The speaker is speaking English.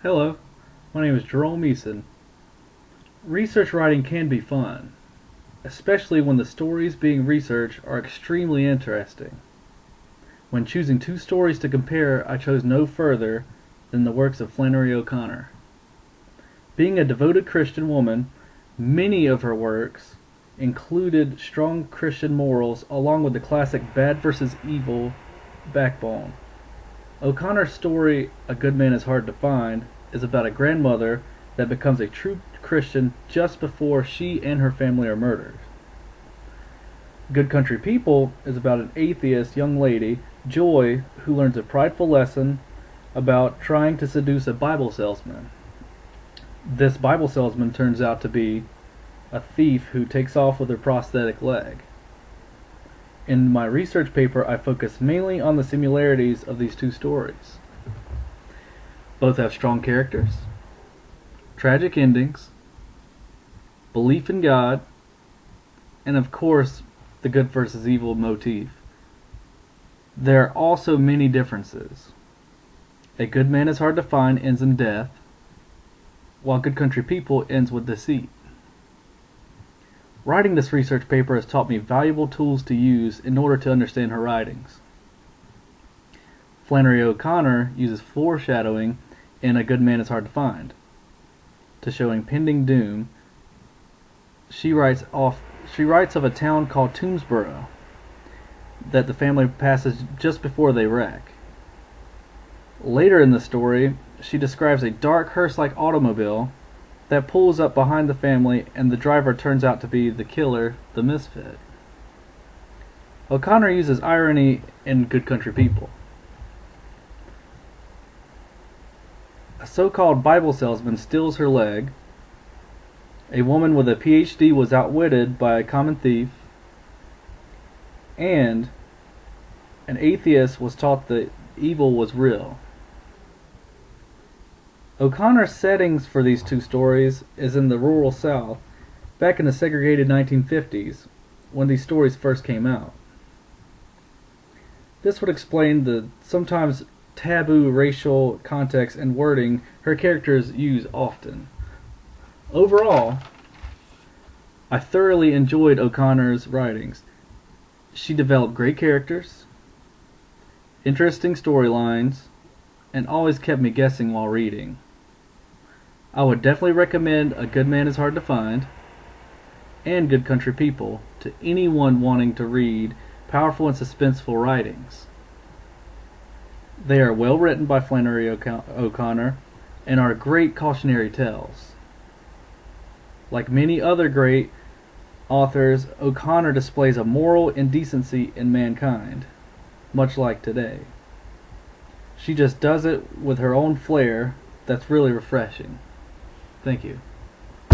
Hello, my name is Jerome Eason. Research writing can be fun, especially when the stories being researched are extremely interesting. When choosing two stories to compare, I chose no further than the works of Flannery O Connor. Being a devoted Christian woman, many of her works included strong Christian morals along with the classic bad versus evil backbone. O'Connor's story, A Good Man is Hard to Find, is about a grandmother that becomes a true Christian just before she and her family are murdered. Good Country People is about an atheist young lady, Joy, who learns a prideful lesson about trying to seduce a Bible salesman. This Bible salesman turns out to be a thief who takes off with her prosthetic leg. In my research paper, I focus mainly on the similarities of these two stories. Both have strong characters, tragic endings, belief in God, and of course, the good versus evil motif. There are also many differences. A Good Man is Hard to Find ends in death, while Good Country People ends with deceit. Writing this research paper has taught me valuable tools to use in order to understand her writings. Flannery O Connor uses foreshadowing in A Good Man is Hard to Find to show impending doom. She writes of a town called Toomsboro that the family passes just before they wreck. Later in the story, she describes a dark hearse-like automobile that pulls up behind the family, and the driver turns out to be the killer, the misfit. O'Connor uses irony in Good Country People. A so-called Bible salesman steals her leg. A woman with a PhD was outwitted by a common thief. And an atheist was taught that evil was real. O'Connor's settings for these two stories is in the rural South, back in the segregated 1950s, when these stories first came out. This would explain the sometimes taboo racial context and wording her characters use often. Overall, I thoroughly enjoyed O'Connor's writings. She developed great characters, interesting storylines, and always kept me guessing while reading. I would definitely recommend A Good Man is Hard to Find and Good Country People to anyone wanting to read powerful and suspenseful writings. They are well written by Flannery O'Connor and are great cautionary tales. Like many other great authors, O'Connor displays a moral indecency in mankind, much like today. She just does it with her own flair that's really refreshing. Thank you.